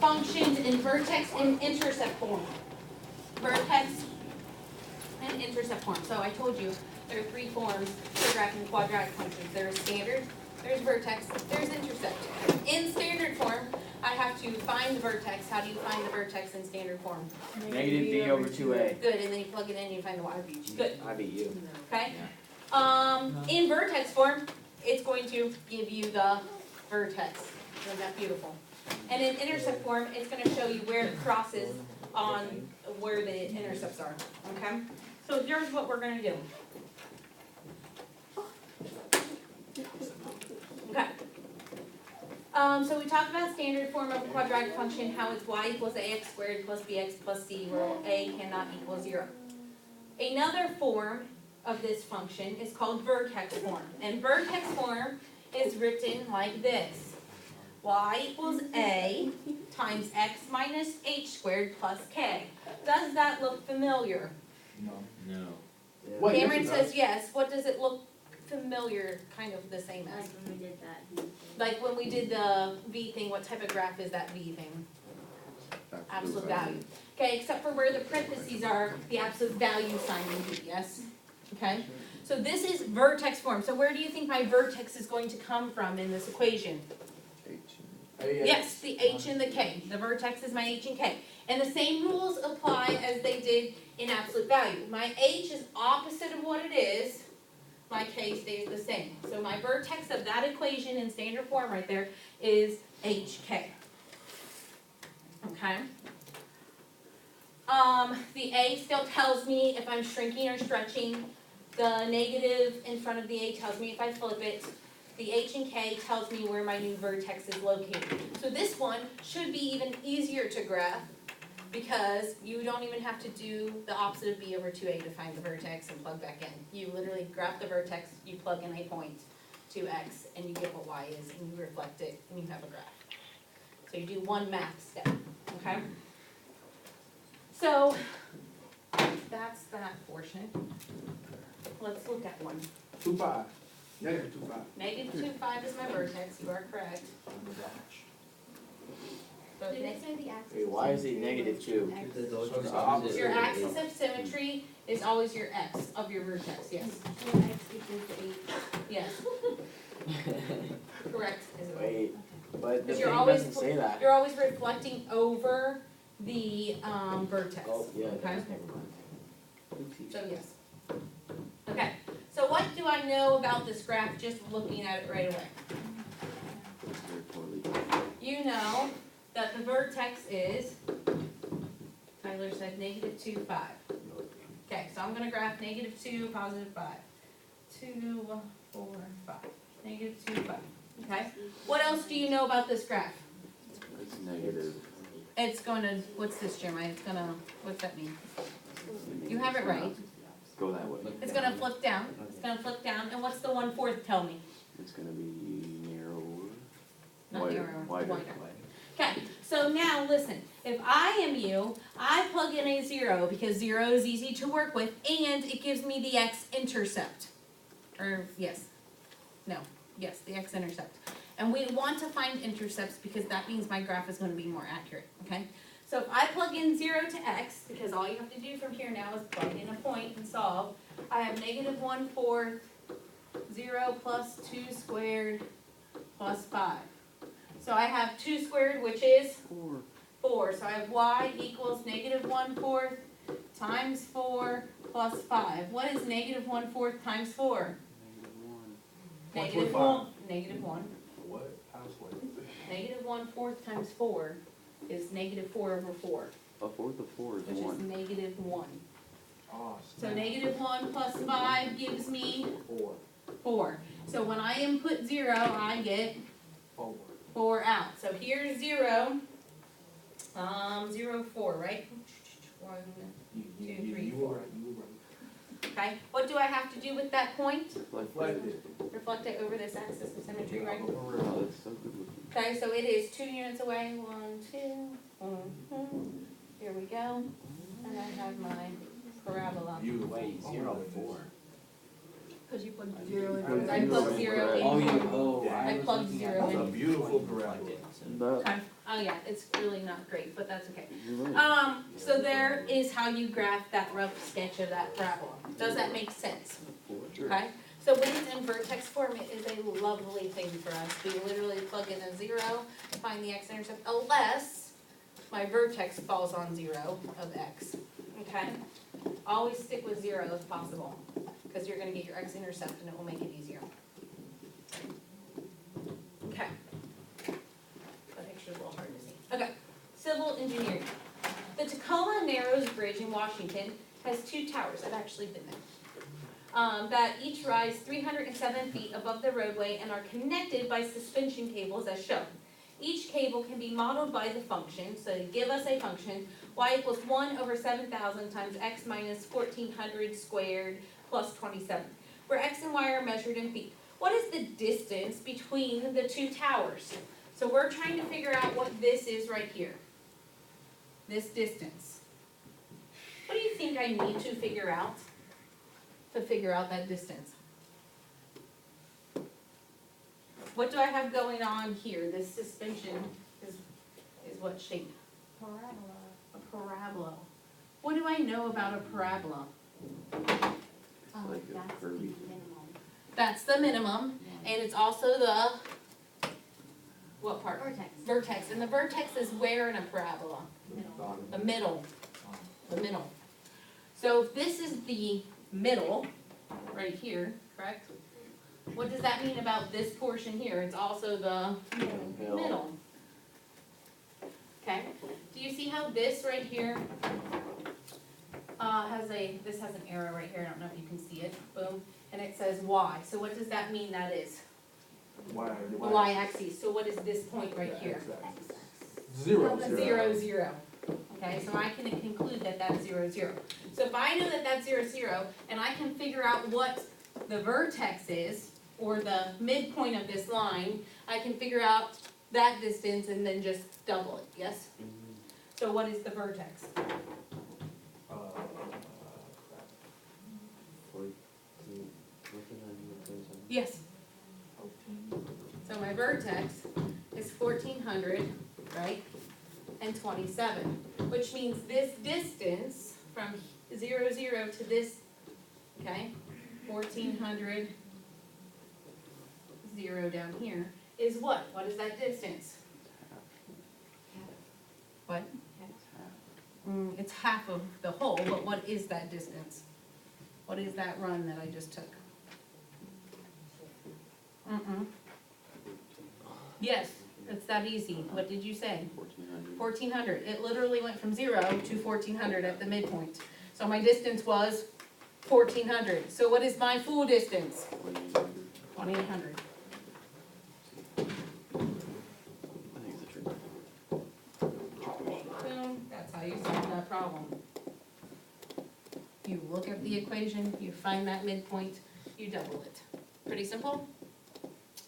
functions in vertex and intercept form. Vertex and intercept form. So I told you there are three forms for graphing quadratic functions. There's standard, there's vertex, there's intercept. In standard form, I have to find the vertex. How do you find the vertex in standard form? Negative b over 2a. Good, and then you plug it in and you find the y. Good. I beat you. Okay? In vertex form, it's going to give you the vertex. Isn't that beautiful? And in intercept form, it's going to show you where it crosses on where the intercepts are. Okay? So here's what we're going to do. Okay. So we talked about standard form of a quadratic function, how it's y equals ax squared plus bx plus c, where a cannot equal 0. Another form of this function is called vertex form. And vertex form is written like this. Y equals a times x minus h squared plus k. Does that look familiar? No. What? Cameron says yes. What does it look familiar, kind of the same as? Like when we did that. Like when we did the V thing, what type of graph is that V thing? Absolute value. Okay, except for where the parentheses are, the absolute value sign would be, yes? Okay, so this is vertex form. So where do you think my vertex is going to come from in this equation? Yes, the h and the k. The vertex is my h and k. And the same rules apply as they did in absolute value. My h is opposite of what it is. My k stays the same. So my vertex of that equation in standard form right there is hk. Okay? The a still tells me if I'm shrinking or stretching. The negative in front of the a tells me if I flip it. The h and k tells me where my new vertex is located. So this one should be even easier to graph because you don't even have to do the opposite of b over 2a to find the vertex and plug back in. You literally graph the vertex, you plug in a point to x, and you get what y is, and you reflect it, and you have a graph. So you do one math step, okay? So that's that portion. Let's look at one. 2.5. Negative 2.5. Negative 2,5 is my vertex, you are correct. So Did next, it say the axis? Wait, why is it negative 2? So it's the opposite. your axis of symmetry is always your x of your vertex, yes. So x equals 8. Yes. Correct, Isabel. Wait, but the Because thing you're always doesn't say that. You're always reflecting over the vertex. Oh, yeah, Okay? never mind. So yes. Okay, so what do I know about this graph just looking at it right away? You know that the vertex is, Tyler said negative 2, 5. Okay, so I'm gonna graph negative 2, positive 5. 2, 4, 5. Negative 2, 5. Okay? What else do you know about this graph? It's negative. It's gonna, what's this, Jeremiah? It's gonna, what's that mean? You have it right. Go that way. It's gonna flip down. It's gonna flip down. And what's the 1/4 tell me? It's gonna be narrower. Not narrower, Wider. Okay, so now listen. If I am you, I plug in a 0 because 0 is easy to work with and it gives me the x-intercept. Or, yes. No. Yes, the x-intercept. And we want to find intercepts because that means my graph is going to be more accurate, okay? So if I plug in 0 to x, because all you have to do from here now is plug in a point and solve, I have negative 1/4, 0 plus 2 squared plus 5. So I have 2 squared, which is 4. So I have y equals negative 1/4 times 4 plus 5. What is negative 1/4 times 4? Negative 1. Negative 1. What? Times what? Negative 1/4 times 4 is negative 4 over 4, A fourth of 4 is which is 1. negative 1. Oh, So negative 1 plus 5 gives me 4. 4. So when I input 0, I get 4. 4 out. So here's 0, 0, 4, right? 1, You 2, 3, were 4. right. You were right. Okay, what do I have to do with that point? Reflect it. Reflect it over this axis of symmetry, right? Oh, that's so good looking. Okay, so it is 2 units away. 1, 2. Here we go. And I have my parabola. You Wait, 0, 4. Because you plugged 0 in. Because I plugged 0 in. Oh, you, oh. I plugged 0 That's a in. beautiful parabola. The Okay. Oh yeah, it's really not great, but that's okay. You're right. So there is how you graph that rough sketch of that parabola. Does that make sense? Sure. Okay? So when it's in vertex form, it is a lovely thing for us. We literally plug in a 0, find the x-intercept, unless my vertex falls on 0 of x. Okay? Always stick with 0 if possible, because you're going to get your x-intercept and it will make it easier. Okay. That picture's a little hard to see. Okay. Civil engineering. The Tacoma Narrows Bridge in Washington has 2 towers. I've actually been there. That each rise 307 feet above the roadway and are connected by suspension cables as shown. Each cable can be modeled by the function, so they give us a function, y equals 1 over 7,000 times x minus 1,400 squared plus 27, where x and y are measured in feet. What is the distance between the 2 towers? So we're trying to figure out what this is right here. This distance. What do you think I need to figure out that distance? What do I have going on here? This suspension is what shape? Parabola. A parabola. What do I know about a parabola? It's like a That's the curvy. minimum. That's the minimum, and it's also the, what part? Vertex. Vertex, and the vertex is where in a parabola? Bottom. The middle, Um, the middle. So if this is the middle, right here, correct? What does that mean about this portion here? It's also the Hill. middle. Okay, do you see how this right here this has an arrow right here, I don't know if you can see it, boom, and it says Y, so what does that mean that is? Y. The Y-axis, so what is this point right here? Zero. 0, 0. Okay, so I can conclude that that's 0, 0. So if I know that that's 0, 0, and I can figure out what the vertex is, or the midpoint of this line, I can figure out that distance and then just double it, yes? So what is the vertex? 14,027. Yes, so my vertex is 1,400, right? And 27, which means this distance from 0, 0 to this, okay, 1,400, 0 down here, is what? What is that distance? What? It's half of the whole, but what is that distance? What is that run that I just took? Yes, it's that easy. What did you say? 1,400. 1,400. It literally went from 0 to 1,400 at the midpoint. So my distance was 1,400. So what is my full distance? 2,800. 2,800. I think it's a trick. Boom. That's how you solve that problem. You look at the equation, you find that midpoint, you double it. Pretty simple?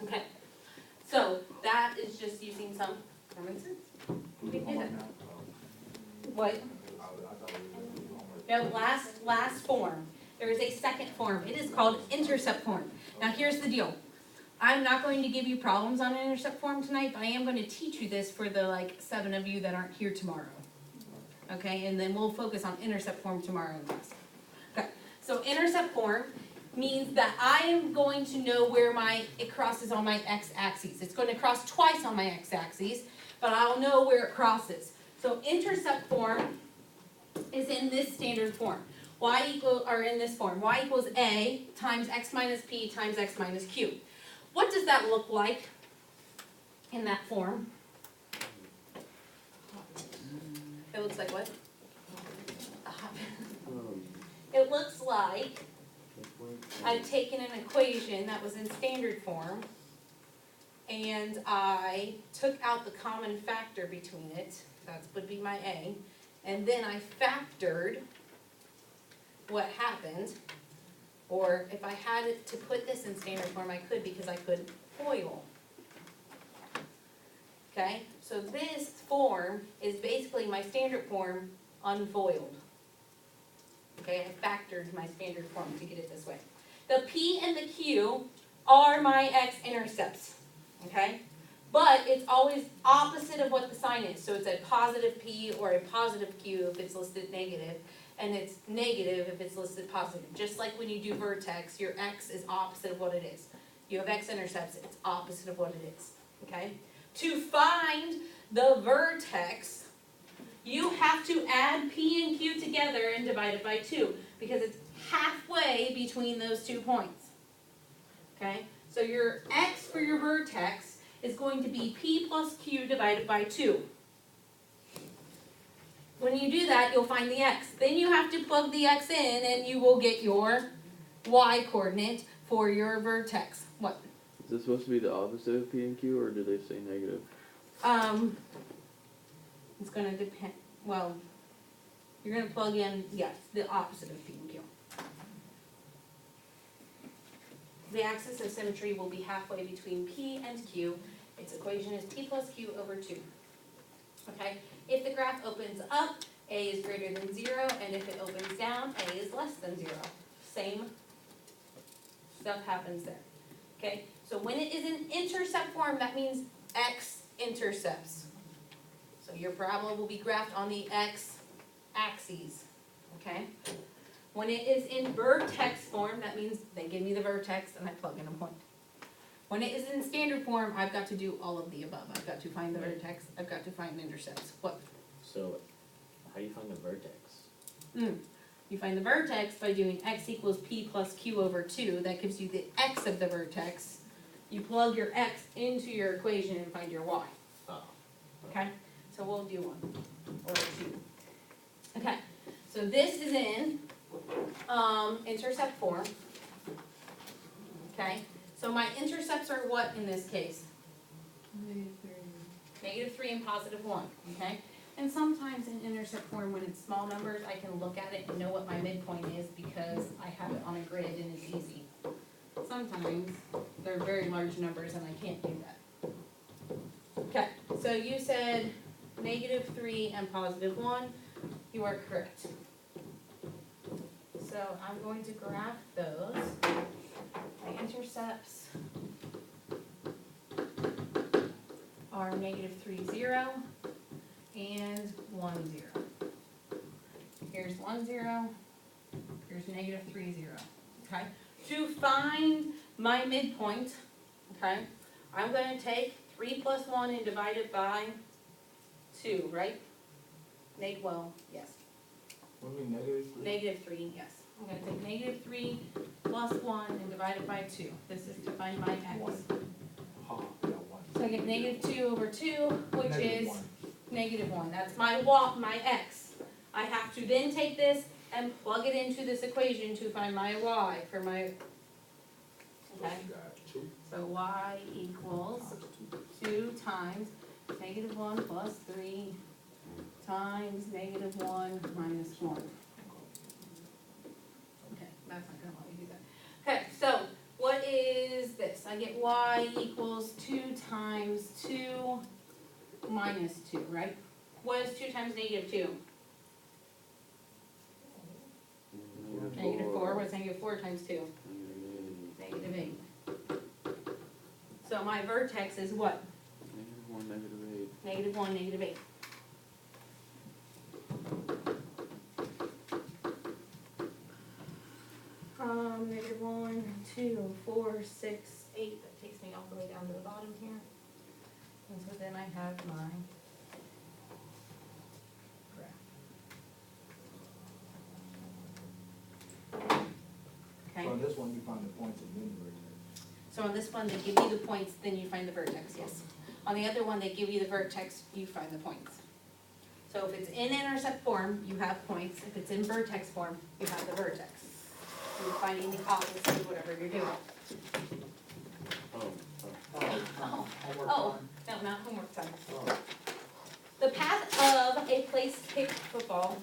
Okay. So that is just using some common sense. We can do that. What? No, last form. There is a second form. It is called intercept form. Now here's the deal. I'm not going to give you problems on intercept form tonight, but I am going to teach you this for the 7 of you that aren't here tomorrow. Okay, and then we'll focus on intercept form tomorrow in class. Okay, so intercept form means that I am going to know where it crosses on my x-axis. It's going to cross twice on my x-axis, but I'll know where it crosses. So intercept form is in this standard form. In this form, y equals a times x minus p times x minus q. What does that look like in that form? It looks like what? It looks like I've taken an equation that was in standard form and I took out the common factor between it, that would be my a, and then I factored what happened, or if I had it to put this in standard form, I could because I could FOIL. Okay, so this form is basically my standard form unfoiled. Okay, I factored my standard form to get it this way. The P and the Q are my x-intercepts, okay? but it's always opposite of what the sign is. So it's a positive P or a positive Q if it's listed negative, and it's negative if it's listed positive. Just like when you do vertex, your X is opposite of what it is. You have X-intercepts, it's opposite of what it is, okay? To find the vertex, you have to add P and Q together and divide it by 2, because it's halfway between those 2 points, okay? So your X for your vertex is going to be P plus Q divided by 2. When you do that, you'll find the X. Then you have to plug the X in and you will get your Y coordinate for your vertex. What? Is this supposed to be the opposite of P and Q, or do they say negative? It's gonna depend, well, you're gonna plug in, yes, the opposite of P and Q. The axis of symmetry will be halfway between P and Q. Its equation is P plus Q over 2. Okay, if the graph opens up, A is greater than 0, and if it opens down, A is less than 0. Same stuff happens there. Okay, so when it is in intercept form, that means X intercepts. So your parabola will be graphed on the X axes, okay? When it is in vertex form, that means they give me the vertex and I plug in a point. When it is in standard form, I've got to do all of the above. I've got to find the vertex, I've got to find intercepts. What? So, how do you find the vertex? You find the vertex by doing X equals P plus Q over 2. That gives you the X of the vertex. You plug your X into your equation and find your Y. Oh. Okay? So we'll do 1 or 2. Okay, so this is in intercept form. Okay, so my intercepts are what in this case? -3 and +1, okay? And sometimes in intercept form, when it's small numbers, I can look at it and know what my midpoint is because I have it on a grid and it's easy. Sometimes they're very large numbers and I can't do that. Okay, so you said -3 and +1. You are correct. So I'm going to graph those. My intercepts are -3, 0, and 1, 0. Here's 1, 0. Here's -3, 0. Okay? To find my midpoint, okay, I'm going to take 3 plus 1 and divide it by 2, right? Well, yes. What do you mean negative 3? -3, yes. I'm going to take -3 plus 1 and divide it by 2. This is to find my x. 1. Ha, yeah, 1. So I get -2 over 2, which Negative is 1. -1. That's my my x. I have to then take this and plug it into this equation to find my y for my, okay? You got 2 So y equals times 2. 2 times -1 plus 3 times -1 minus 1. Okay, that's not gonna let me do that. Okay, so what is this? I get y equals 2 times 2 minus 2, right? What is 2 times -2? -4. What's -4 times 2? -8. So my vertex is what? -1, -8. -1, -8. -1, 2, 4, 6, 8. That takes me all the way down to the bottom here. And so then I have my graph. Okay. So on this one, you find the points and then the vertex. So on this one, they give you the points, then you find the vertex, yes. On the other one, they give you the vertex, you find the points. So if it's in intercept form, you have points. If it's in vertex form, you have the vertex. You're finding the opposite of whatever you're doing. Homework Oh, time. no, not homework time. Oh. The path of a place-kicked football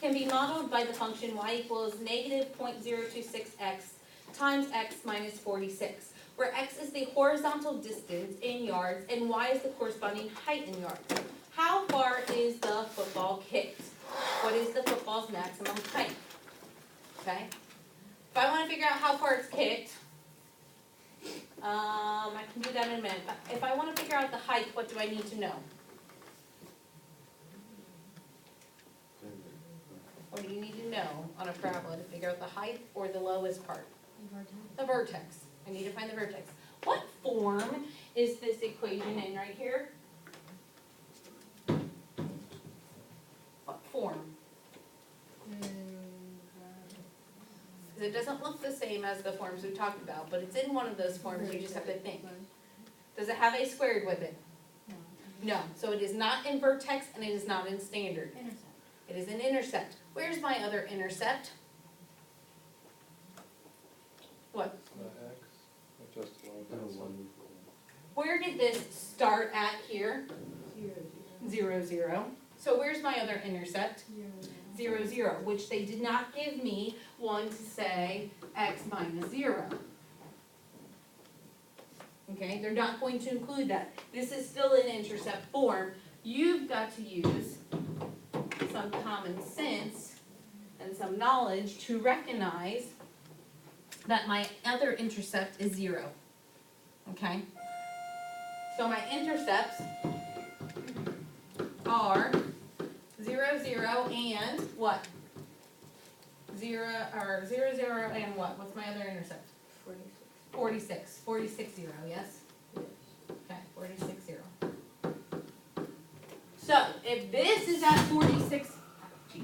can be modeled by the function y equals -0.026x times x minus 46, where x is the horizontal distance in yards and y is the corresponding height in yards. How far is the football kicked? What is the football's maximum height? Okay? If I want to figure out how far it's kicked, I can do that in a minute. But if I wanna figure out the height, what do I need to know? What do you need to know on a parabola to figure out the height or the lowest part? The vertex. I need to find the vertex. What form is this equation in right here? What form? Because it doesn't look the same as the forms we talked about, but it's in one of those forms, you just have to think. Does it have a squared with it? No, so it is not in vertex and it is not in standard. Intercept. It is an intercept. Where's my other intercept? What? X, just one. Where did this start at here? 0, 0. So where's my other intercept? 0, 0, which they did not give me one to say x minus 0. Okay, they're not going to include that. This is still in intercept form. You've got to use some common sense and some knowledge to recognize that my other intercept is 0. Okay? So my intercepts are 0, 0, and what? 0, 0 and what? What's my other intercept? 46. 46, 0, yes? Okay, 46, 0. So, if this is at 46, geez,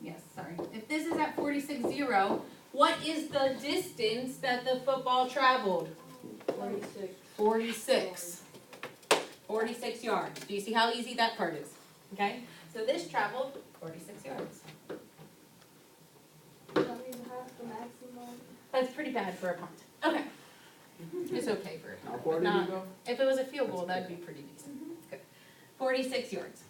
yes, sorry. If this is at 46, 0, what is the distance that the football traveled? 46. 46 yards. Do you see how easy that part is? Okay? So this traveled 46 yards. That's pretty bad for a punt. Okay. It's okay for a How punt. far but did not- you go? If it was a field goal, that'd be pretty decent. Good. 46 yards.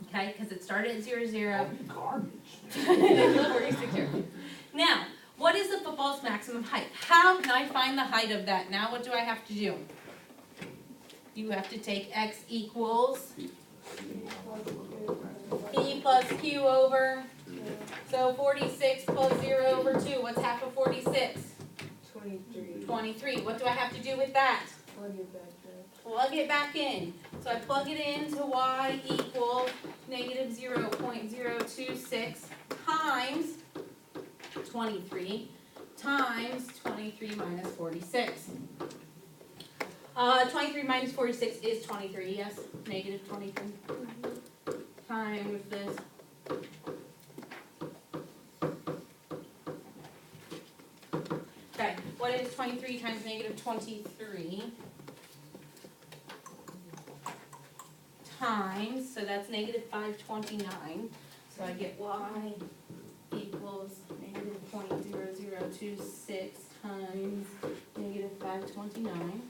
Okay, because it started at 0, 0. Garbage. 46 yards. Now, what is the football's maximum height? How can I find the height of that? Now, what do I have to do? You have to take x equals p plus q over. So 46 plus 0 over 2. What's half of 46? 23. What do I have to do with that? Plug it back in. So I plug it into y equals negative 0.026 times 23 times 23 minus 46. 23 minus 46 is 23, yes? Negative 23 times this. Okay, what is 23 times negative 23? Times, so that's negative 529. So I get y equals negative 0.0026 times negative 529.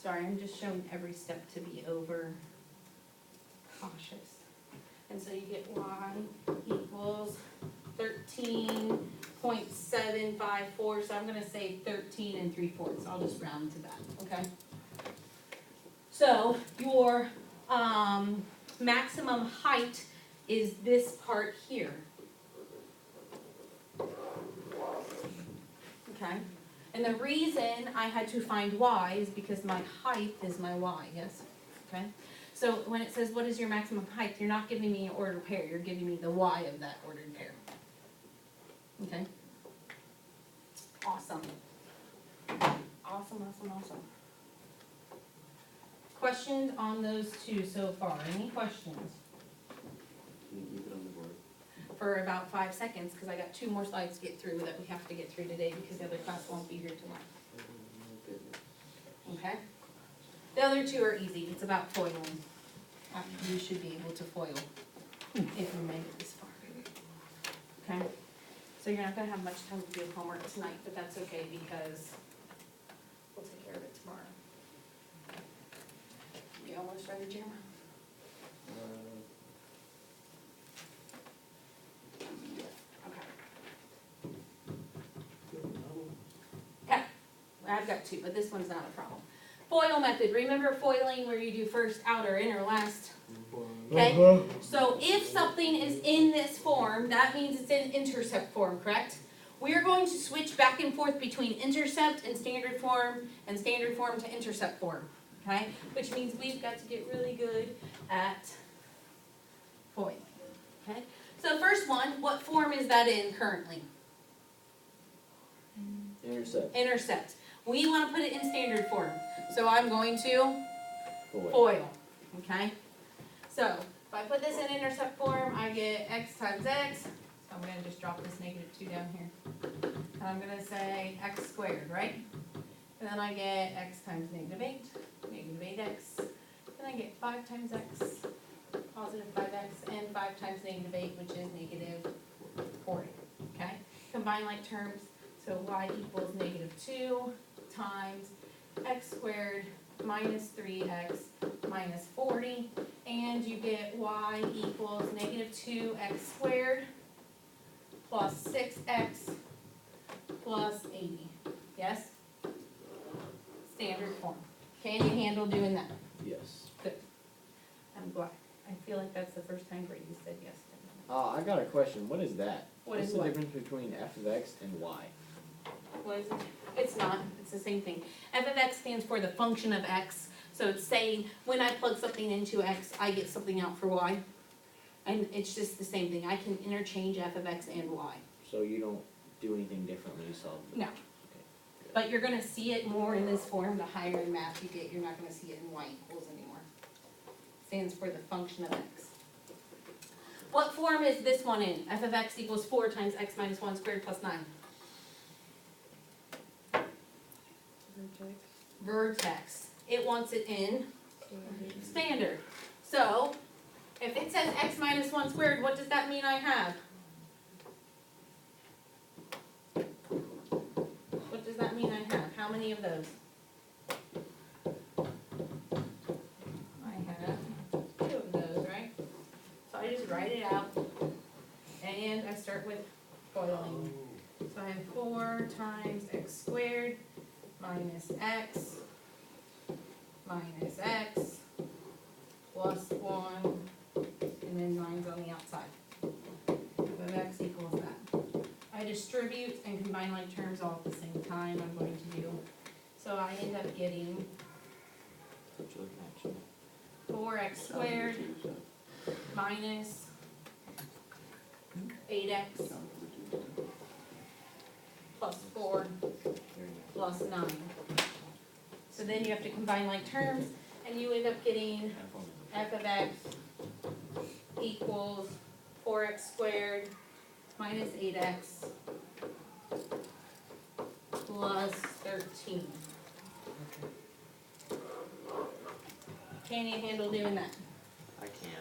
Sorry, I'm just showing every step to be over cautious. And so you get y equals 13.754, so I'm gonna say 13 3/4. I'll just round to that, okay? So your maximum height is this part here. Okay? And the reason I had to find y is because my height is my y, yes? Okay? So when it says what is your maximum height, you're not giving me an ordered pair, you're giving me the y of that ordered pair. Okay? Awesome. Awesome, awesome, awesome. Questions on those two so far? Any questions? Can you keep it on the board? For about 5 seconds, because I got 2 more slides to get through that we have to get through today because the other class won't be here tomorrow. Okay? The other 2 are easy. It's about foiling. You should be able to foil if you make it this far. Okay? So you're not going to have much time to do homework tonight, but that's okay because we'll take care of it tomorrow. You almost ready, Jeremy? Okay, I've got 2, but this one's not a problem. Foil method, remember foiling where you do first, outer, inner, last? Okay, so if something is in this form, that means it's in intercept form, correct? we're going to switch back and forth between intercept and standard form to intercept form, okay? Which means we've got to get really good at FOIL, okay? So first one, what form is that in currently? Intercept. Intercept. We want to put it in standard form, so I'm going to Foil. FOIL, okay? So, if I put this in intercept form, I get x times x, so I'm gonna just drop this -2 down here. And I'm gonna say x squared, right? And then I get x times -8, -8x. Then I get 5 times x, positive 5x, and 5 times -8, which is -40, okay? Combine like terms, so y equals -2 times x squared minus 3x minus 40, and you get y equals -2x squared plus 6x plus 80, yes? Standard form. Can you handle doing that? Yes. I'm glad. I feel like that's the first time Brady said yes to me. I got a question. What is that? What What's is the what? difference between f of x and y? What is it? It's not, it's the same thing. F of x stands for the function of x, so it's saying when I plug something into x, I get something out for y. And it's just the same thing, I can interchange f of x and y. So you don't do anything different when you solve it? No. But you're gonna see it more in this form, the higher in math you get, you're not gonna see it in y equals anymore. Stands for the function of x. What form is this one in? F of x equals 4 times x minus 1 squared plus 9. Vertex. It wants it in standard. So, if it says x minus 1 squared, what does that mean I have? What does that mean I have? How many of those? I have 2 of those, right? So I just write it out, and I start with FOILing. So I have 4 times x squared minus x plus 1, and then 9's on the outside. F of x equals that. I distribute and combine like terms all at the same time, I'm going to do. So I end up getting That's what you're looking at, actually. 4x squared minus 8x plus 4 There you plus 9. So then you have to combine like terms, and you end up getting go. f of x equals 4x squared minus 8x plus 13. Can you handle doing that? I can't.